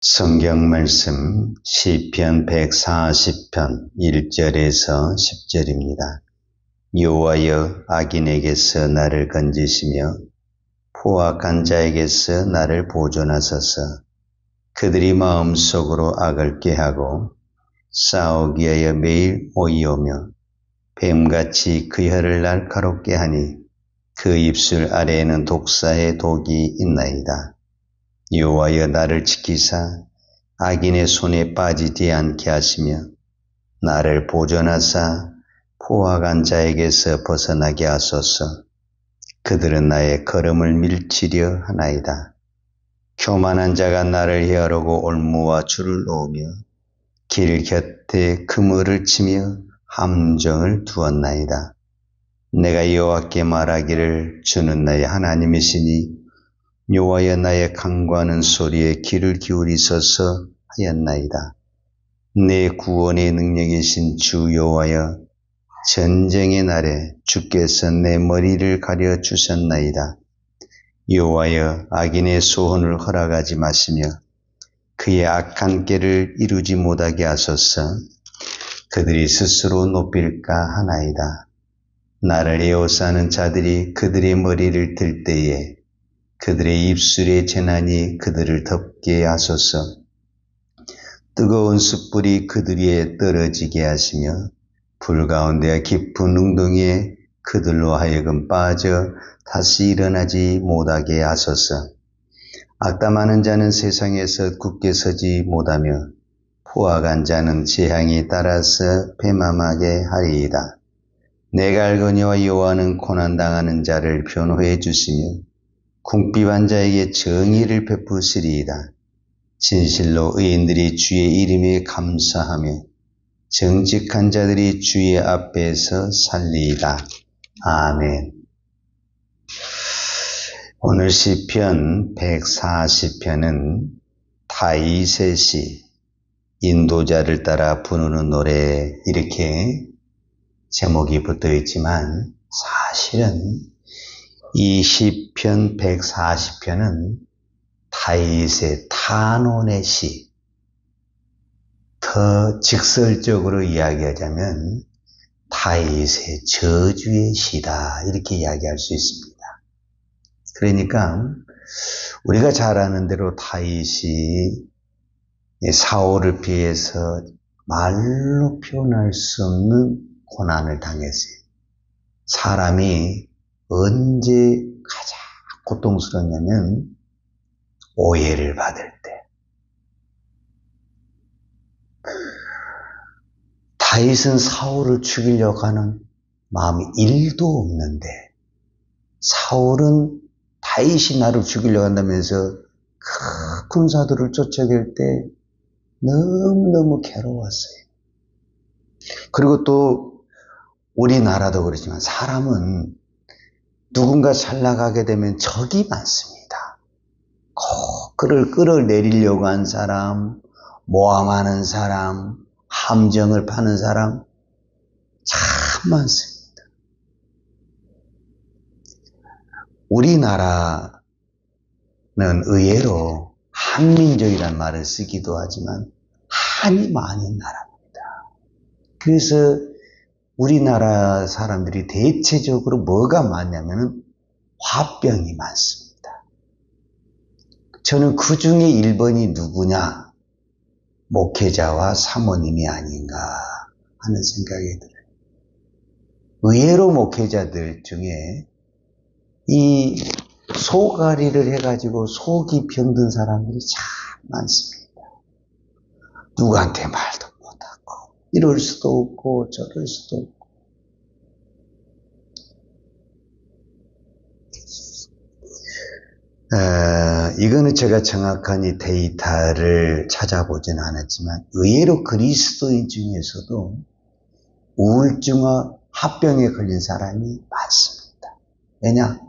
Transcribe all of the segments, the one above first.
성경 말씀 시편 140편 1절에서 10절입니다. 여호와여, 악인에게서 나를 건지시며 포악한 자에게서 나를 보존하소서. 그들이 마음속으로 악을 꾀하고 싸우기 위하여 매일 모이오며 뱀같이 그 혀를 날카롭게 하니 그 입술 아래에는 독사의 독이 있나이다. 여호와여, 나를 지키사 악인의 손에 빠지지 않게 하시며 나를 보존하사 포악한 자에게서 벗어나게 하소서. 그들은 나의 걸음을 밀치려 하나이다. 교만한 자가 나를 헤아르고 올무와 줄을 놓으며 길 곁에 그물을 치며 함정을 두었나이다. 내가 여호와께 말하기를 주는 나의 하나님이시니 여호와여, 나의 간구하는 소리에 귀를 기울이소서 하였나이다. 내 구원의 능력이신 주 여호와여, 전쟁의 날에 주께서 내 머리를 가려 주셨나이다. 여호와여, 악인의 소원을 허락하지 마시며 그의 악한 꾀를 이루지 못하게 하소서. 그들이 스스로 높일까 하나이다. 나를 에워싸는 자들이 그들의 머리를 들 때에 그들의 입술의 재난이 그들을 덮게 하소서. 뜨거운 숯불이 그들 위에 떨어지게 하시며 불 가운데 깊은 웅덩이에 그들로 하여금 빠져 다시 일어나지 못하게 하소서. 악담하는 자는 세상에서 굳게 서지 못하며 포악한 자는 재앙에 따라서 패망하게 하리이다. 내가 알거니와 여호와는 고난당하는 자를 변호해 주시며 궁핍한 자에게 정의를 베푸시리이다. 진실로 의인들이 주의 이름에 감사하며 정직한 자들이 주의 앞에서 살리이다. 아멘. 오늘 시편 140편은 다윗의 인도자를 따라 부르는 노래, 이렇게 제목이 붙어 있지만 사실은 이 시편 140편은 다윗의 탄원의 시, 더 직설적으로 이야기하자면 다윗의 저주의 시다, 이렇게 이야기할 수 있습니다. 그러니까 우리가 잘 아는 대로 다윗이 사울을 피해서 말로 표현할 수 없는 고난을 당했어요. 사람이 언제 가장 고통스럽냐면 오해를 받을 때. 다윗은 사울을 죽이려고 하는 마음이 1도 없는데 사울은 다윗이 나를 죽이려고 한다면서 큰 군사들을 쫓아갈 때 너무너무 괴로웠어요. 그리고 또 우리나라도 그렇지만 사람은 누군가 잘 나가게 되면 적이 많습니다. 꼭 그를 끌어내리려고 한 사람, 모함하는 사람, 함정을 파는 사람 참 많습니다. 우리나라는 의외로 한민족이라는 말을 쓰기도 하지만 한이 많은 나라입니다. 그래서 우리나라 사람들이 대체적으로 뭐가 많냐면 화병이 많습니다. 저는 그 중에 1번이 누구냐? 목회자와 사모님이 아닌가 하는 생각이 들어요. 의외로 목회자들 중에 이 소가리를 해가지고 속이 병든 사람들이 참 많습니다. 누구한테 말도 못하고 이럴 수도 없고 저럴 수도 없고. 이거는 제가 정확한 이 데이터를 찾아보지는 않았지만 의외로 그리스도인 중에서도 우울증과 합병에 걸린 사람이 많습니다. 왜냐?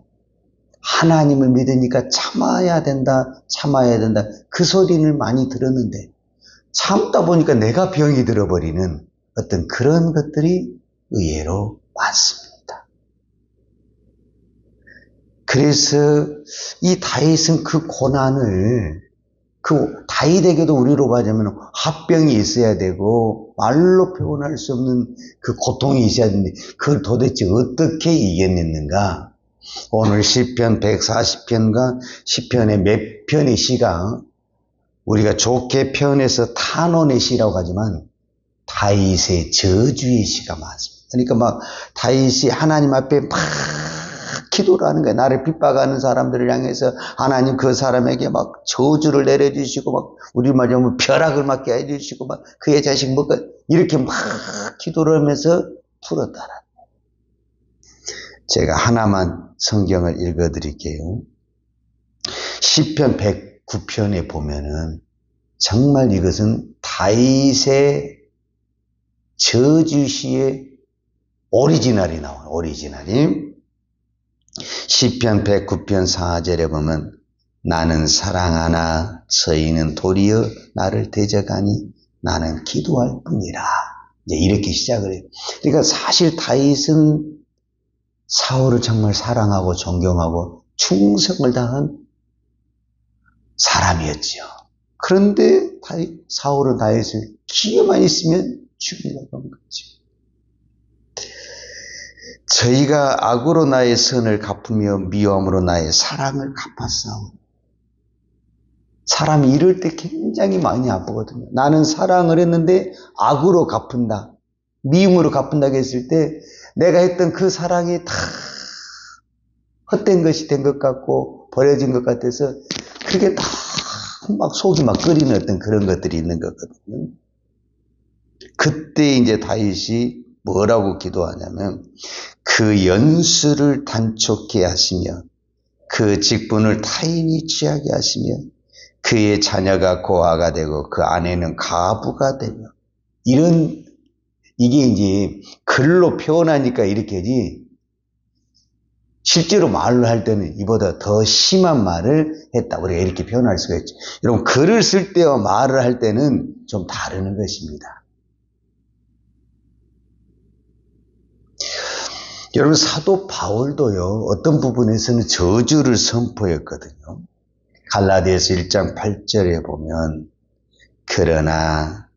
하나님을 믿으니까 참아야 된다, 참아야 된다. 그 소리를 많이 들었는데 참다 보니까 내가 병이 들어버리는 어떤 그런 것들이 의외로 많습니다. 그래서 이 다윗은 그 고난을 그 다윗에게도 우리로 봐자면 화병이 있어야 되고 말로 표현할 수 없는 그 고통이 있어야 되는데 그걸 도대체 어떻게 이겨냈는가? 오늘 시편 140편과 시편의 몇 편의 시가 우리가 좋게 표현해서 탄원의 시라고 하지만 다윗의 저주의 시가 많습니다. 그러니까 막 다윗이 하나님 앞에 막 기도를 하는 거예요. 나를 핍박하는 사람들을 향해서 하나님 그 사람에게 막 저주를 내려주시고 막 우리 말하면 벼락을 맞게 해주시고 막 그의 자식 먹고 이렇게 막 기도를 하면서 풀었다라. 제가 하나만 성경을 읽어드릴게요. 시편 109편에 보면은 정말 이것은 다윗의 저주시의 오리지널이 나와요. 오리지널이. 시편 109편 4절에 보면 나는 사랑하나 저희는 도리어 나를 대적하니 나는 기도할 뿐이라. 이제 이렇게 시작을 해요. 그러니까 사실 다윗은 사울을 정말 사랑하고 존경하고 충성을 다한 사람이었죠. 그런데 사울은 다윗을 기회만 있으면 죽이려고 한 거죠. 저희가 악으로 나의 선을 갚으며 미움으로 나의 사랑을 갚았사오니. 사람이 이럴 때 굉장히 많이 아프거든요. 나는 사랑을 했는데 악으로 갚은다. 미움으로 갚는다고 했을 때 내가 했던 그 사랑이 다 헛된 것이 된 것 같고 버려진 것 같아서 그게 다 막 속이 막 끓이는 어떤 그런 것들이 있는 거거든요. 그때 이제 다윗이 뭐라고 기도하냐면 그 연수를 단촉케 하시며 그 직분을 타인이 취하게 하시며 그의 자녀가 고아가 되고 그 아내는 가부가 되며 이런 이게 이제 글로 표현하니까 이렇게지 실제로 말로 할 때는 이보다 더 심한 말을 했다. 우리가 이렇게 표현할 수가 있죠. 여러분 글을 쓸 때와 말을 할 때는 좀 다르는 것입니다. 여러분 사도 바울도요 어떤 부분에서는 저주를 선포했거든요. 갈라디아서 1장 8절에 보면 그러나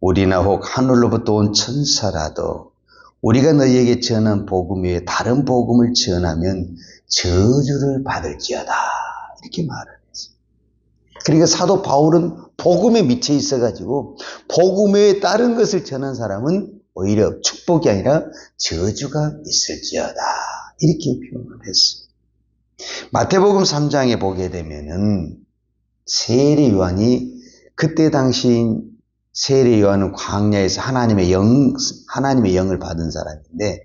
우리나 혹 하늘로부터 온 천사라도 우리가 너희에게 전한 복음 외에 다른 복음을 전하면 저주를 받을지어다 이렇게 말을 했어요. 그러니까 사도 바울은 복음에 미쳐 있어가지고 복음 외에 다른 것을 전한 사람은 오히려 축복이 아니라 저주가 있을지어다 이렇게 표현을 했어요. 마태복음 3장에 보게 되면은 세례 요한이 그때 당시 세례 요한은 광야에서 하나님의 영을 받은 사람인데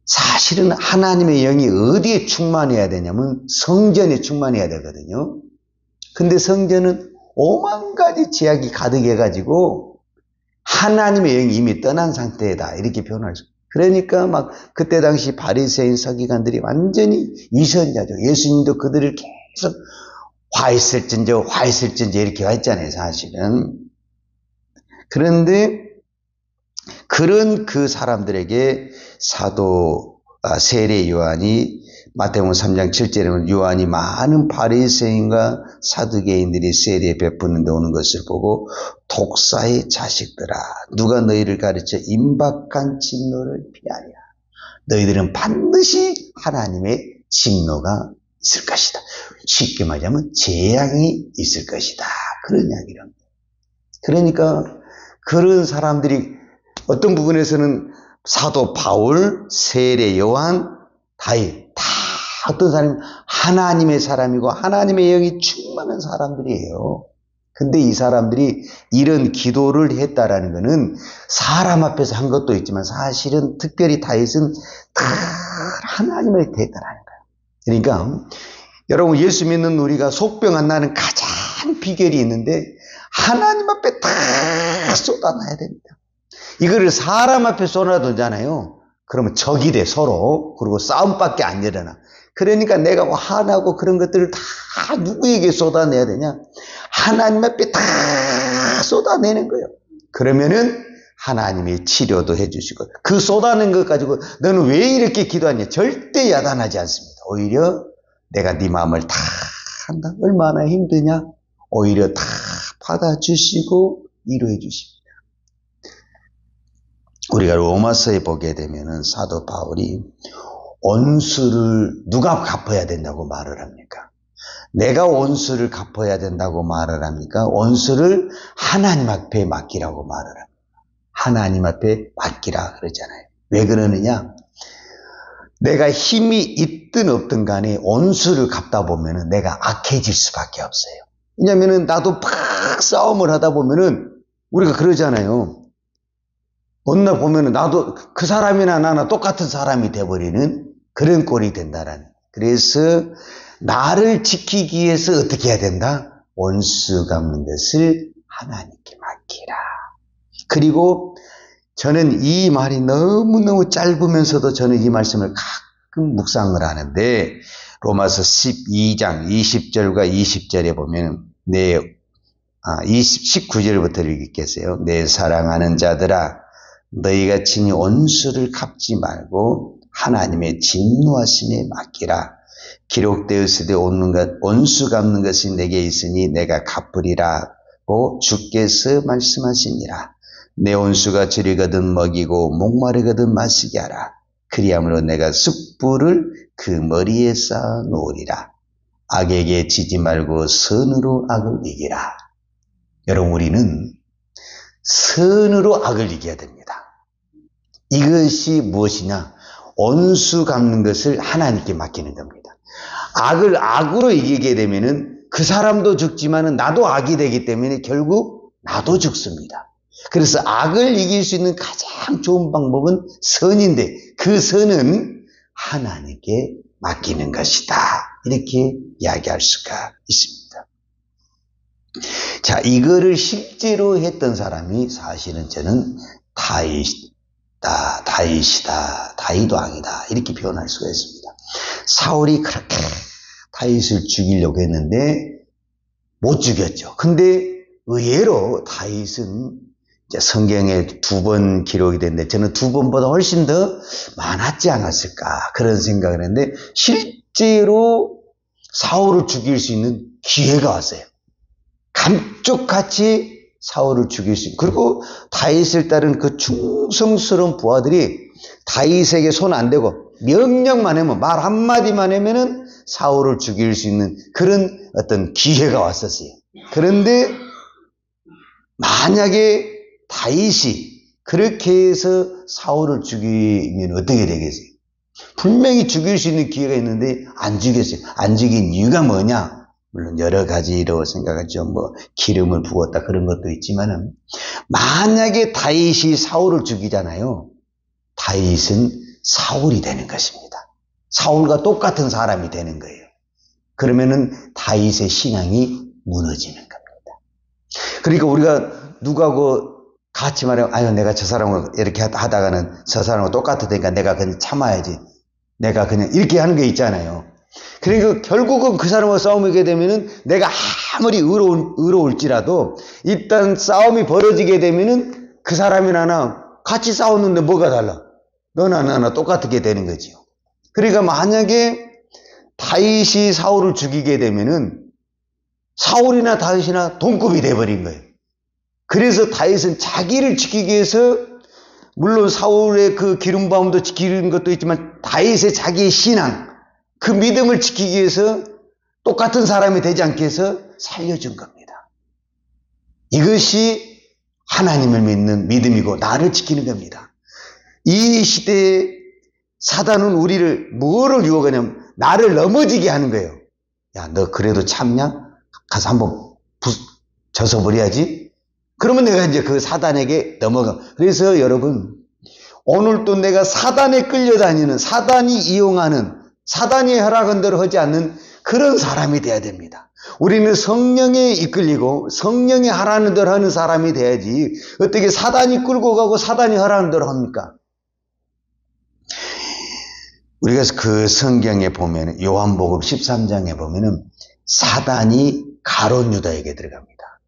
사실은 하나님의 영이 어디에 충만해야 되냐면 성전에 충만해야 되거든요. 근데 성전은 오만 가지 제약이 가득해가지고 하나님의 영이 이미 떠난 상태다 이렇게 표현할 수. 그러니까 막 그때 당시 바리새인 서기관들이 완전히 위선자죠. 예수님도 그들을 계속 화 있을진저 이렇게 했잖아요, 사실은. 그런데 그런 그 사람들에게 세례 요한이 마태복음 3장 7절에 보면 요한이 많은 바리새인과 사두개인들이 세례 베푸는데 오는 것을 보고 독사의 자식들아 누가 너희를 가르쳐 임박한 진노를 피하리라. 너희들은 반드시 하나님의 진노가 있을 것이다. 쉽게 말하면 재앙이 있을 것이다. 그런 이야기를 합니다. 그러니까 그런 사람들이 어떤 부분에서는 사도 바울, 세례 요한, 다윗 다 어떤 사람이 하나님의 사람이고 하나님의 영이 충만한 사람들이에요. 근데 이 사람들이 이런 기도를 했다라는 것은 사람 앞에서 한 것도 있지만 사실은 특별히 다윗은 다 하나님을 대했다라는 거예요. 그러니까 여러분 예수 믿는 우리가 속병 안 나는 가장 비결이 있는데 하나님 앞에 다 쏟아놔야 됩니다. 이거를 사람 앞에 쏟아놓잖아요. 그러면 적이 돼 서로. 그리고 싸움밖에 안 일어나. 그러니까 내가 화나고 그런 것들을 다 누구에게 쏟아내야 되냐? 하나님 앞에 다 쏟아내는 거예요. 그러면은 하나님이 치료도 해주시고 그 쏟아낸 것 가지고 너는 왜 이렇게 기도하냐? 절대 야단하지 않습니다. 오히려 내가 네 마음을 다 한다. 얼마나 힘드냐? 오히려 다 받아주시고 위로해 주십니다. 우리가 로마서에 보게 되면은 사도 바울이 원수를 누가 갚아야 된다고 말을 합니까? 내가 원수를 갚아야 된다고 말을 합니까? 원수를 하나님 앞에 맡기라고 말을 합니다. 하나님 앞에 맡기라 그러잖아요. 왜 그러느냐? 내가 힘이 있든 없든 간에 원수를 갚다 보면은 내가 악해질 수밖에 없어요. 왜냐면은 나도 팍 싸움을 하다 보면은 우리가 그러잖아요. 어느 날 보면은 나도 그 사람이나 나나 똑같은 사람이 돼버리는 그런 꼴이 된다라는. 그래서 나를 지키기 위해서 어떻게 해야 된다? 원수 갚는 것을 하나님께 맡기라. 그리고 저는 이 말이 너무너무 짧으면서도 저는 이 말씀을 가끔 묵상을 하는데 로마서 12장 20절과 20절에 보면 19절부터 읽겠어요. 내 사랑하는 자들아 너희가 친히 원수를 갚지 말고 하나님의 진노하심에 맡기라. 기록되었으되 원수 갚는 것이 내게 있으니 내가 갚으리라고 주께서 말씀하시니라. 내 원수가 줄이거든 먹이고 목마르거든 마시게 하라. 그리함으로 내가 숯불을 그 머리에 쌓아 놓으리라. 악에게 지지 말고 선으로 악을 이기라. 여러분 우리는 선으로 악을 이겨야 됩니다. 이것이 무엇이냐? 원수 갚는 것을 하나님께 맡기는 겁니다. 악을 악으로 이기게 되면은 그 사람도 죽지만은 나도 악이 되기 때문에 결국 나도 죽습니다. 그래서 악을 이길 수 있는 가장 좋은 방법은 선인데 그 선은 하나님께 맡기는 것이다. 이렇게 이야기할 수가 있습니다. 자, 이거를 실제로 했던 사람이 사실은 저는 다윗 왕이다. 이렇게 표현할 수가 있습니다. 사울이 그렇게 다윗을 죽이려고 했는데 못 죽였죠. 근데 의외로 다윗은 성경에 2번 기록이 됐는데 저는 2번보다 훨씬 더 많았지 않았을까 그런 생각을 했는데 실제로 사울을 죽일 수 있는 기회가 왔어요. 감쪽같이 사울을 죽일 수 있는. 그리고 다윗을 따른 그 충성스러운 부하들이 다윗에게 손 안 대고 명령만 하면 말 한마디만 하면은 사울을 죽일 수 있는 그런 어떤 기회가 왔었어요. 그런데 만약에 다윗이 그렇게 해서 사울을 죽이면 어떻게 되겠어요? 분명히 죽일 수 있는 기회가 있는데 안 죽였어요. 안 죽인 이유가 뭐냐? 물론 여러 가지로 생각하죠. 뭐 기름을 부었다 그런 것도 있지만은 만약에 다윗이 사울을 죽이잖아요. 다윗은 사울이 되는 것입니다. 사울과 똑같은 사람이 되는 거예요. 그러면은 다윗의 신앙이 무너지는 겁니다. 그러니까 우리가 누구하고 같이 말하면 아유 내가 저 사람하고 이렇게 하다가는 저 사람하고 똑같으니까 내가 그냥 참아야지. 내가 그냥 이렇게 하는 게 있잖아요. 그러니까 결국은 그 사람하고 싸움하게 되면은 내가 아무리 의로울지라도 일단 싸움이 벌어지게 되면은 그 사람이나 나 같이 싸웠는데 뭐가 달라? 너나 나나 똑같게 되는 거지요. 그러니까 만약에 다윗이 사울을 죽이게 되면은 사울이나 다윗이나 동급이 돼버린 거예요. 그래서 다윗은 자기를 지키기 위해서 물론 사울의 그 기름 부음도 지키는 것도 있지만 다윗의 자기의 신앙 그 믿음을 지키기 위해서 똑같은 사람이 되지 않게 해서 살려준 겁니다. 이것이 하나님을 믿는 믿음이고 나를 지키는 겁니다. 이 시대에 사단은 우리를 뭐를 유혹하냐면 나를 넘어지게 하는 거예요. 야, 너 그래도 참냐? 가서 한번 져서버려야지. 그러면 내가 이제 그 사단에게 넘어가. 그래서 여러분 오늘도 내가 사단에 끌려다니는 사단이 이용하는 사단이 허락한 대로 하지 않는 그런 사람이 돼야 됩니다. 우리는 성령에 이끌리고 성령이 하라는 대로 하는 사람이 돼야지 어떻게 사단이 끌고 가고 사단이 하라는 대로 합니까? 우리가 그 성경에 보면 요한복음 13장에 보면은 사단이 가룟 유다에게 들어갑니다.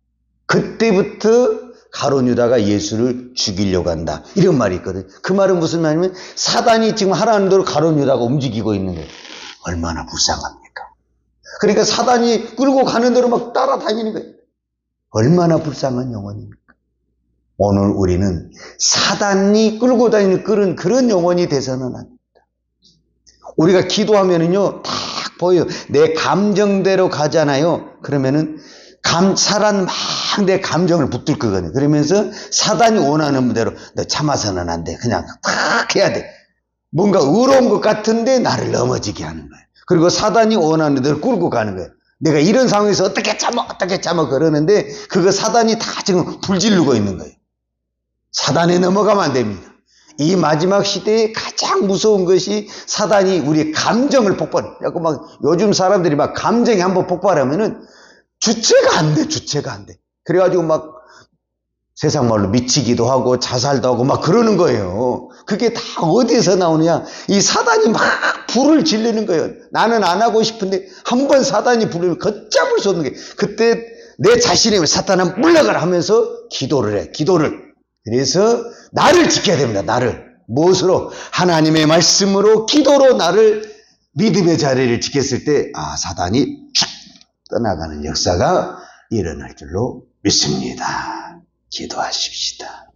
그때부터 가룟 유다가 예수를 죽이려고 한다. 이런 말이 있거든요. 그 말은 무슨 말이냐면 사단이 지금 하라는 대로 가룟 유다가 움직이고 있는 거예요. 얼마나 불쌍합니까? 그러니까 사단이 끌고 가는 대로 막 따라다니는 거예요. 얼마나 불쌍한 영혼입니까? 오늘 우리는 사단이 끌고 다니는 그런 영혼이 돼서는 안 됩니다. 우리가 기도하면은요, 딱 보여요. 내 감정대로 가잖아요. 그러면은 사단 막 내 감정을 붙들 거거든요. 그러면서 사단이 원하는 대로 너 참아서는 안 돼. 그냥 딱 해야 돼. 뭔가 의로운 것 같은데 나를 넘어지게 하는 거예요. 그리고 사단이 원하는 대로 끌고 가는 거예요. 내가 이런 상황에서 어떻게 참아 그러는데 그거 사단이 다 지금 불지르고 있는 거예요. 사단에 넘어가면 안 됩니다. 이 마지막 시대에 가장 무서운 것이 사단이 우리의 감정을 폭발해. 요즘 사람들이 막 감정이 한번 폭발하면은 주체가 안 돼. 그래가지고 막 세상 말로 미치기도 하고 자살도 하고 막 그러는 거예요. 그게 다 어디에서 나오느냐? 이 사단이 막 불을 질르는 거예요. 나는 안 하고 싶은데 한번 사단이 불을 걷잡을 수 없는 게 그때 내 자신이 사단아 물러가라 하면서 기도를 해. 그래서 나를 지켜야 됩니다. 나를. 무엇으로? 하나님의 말씀으로 기도로 나를 믿음의 자리를 지켰을 때 사단이 쫙 떠나가는 역사가 일어날 줄로 믿습니다. 기도하십시다.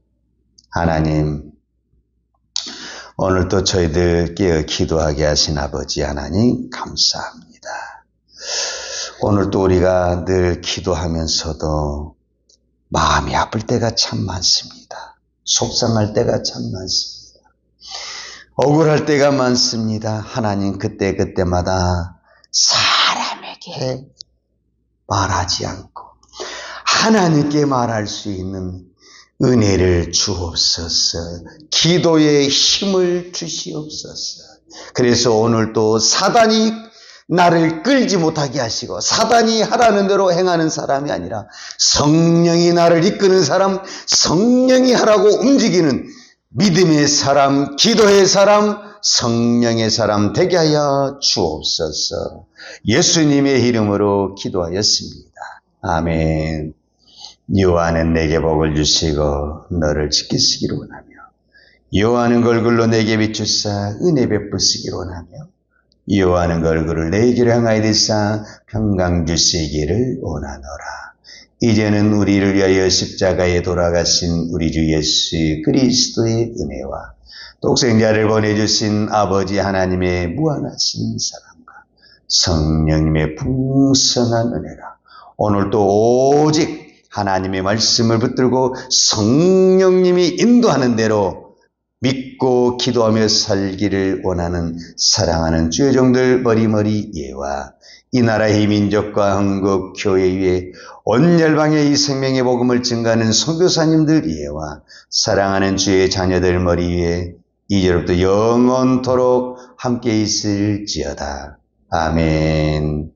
하나님, 오늘도 저희들 깨어 기도하게 하신 아버지 하나님 감사합니다. 오늘도 우리가 늘 기도하면서도 마음이 아플 때가 참 많습니다. 속상할 때가 참 많습니다. 억울할 때가 많습니다. 하나님 그때마다 사람에게 말하지 않고 하나님께 말할 수 있는 은혜를 주옵소서. 기도의 힘을 주시옵소서. 그래서 오늘도 사단이 나를 끌지 못하게 하시고 사단이 하라는 대로 행하는 사람이 아니라 성령이 나를 이끄는 사람, 성령이 하라고 움직이는 믿음의 사람, 기도의 사람, 성령의 사람 되게 하여 주옵소서. 예수님의 이름으로 기도하였습니다. 아멘. 여호와는 내게 복을 주시고 너를 지키시기를 원하며 여호와는 걸글로 내게 비추사 은혜 베푸시기를 원하며 여호와는 걸그를 내게로 향하여 드사 평강 주시기를 원하노라. 이제는 우리를 위하여 십자가에 돌아가신 우리 주 예수 그리스도의 은혜와 독생자를 보내주신 아버지 하나님의 무한하신 사랑과 성령님의 풍성한 은혜가 오늘도 오직 하나님의 말씀을 붙들고 성령님이 인도하는 대로 믿고 기도하며 살기를 원하는 사랑하는 주의 종들 머리머리 예와 이 나라의 민족과 한국 교회 위에 온 열방의 이 생명의 복음을 증가하는 선교사님들 예와 사랑하는 주의 자녀들 머리 위에 이제로부터 영원토록 함께 있을지어다. 아멘.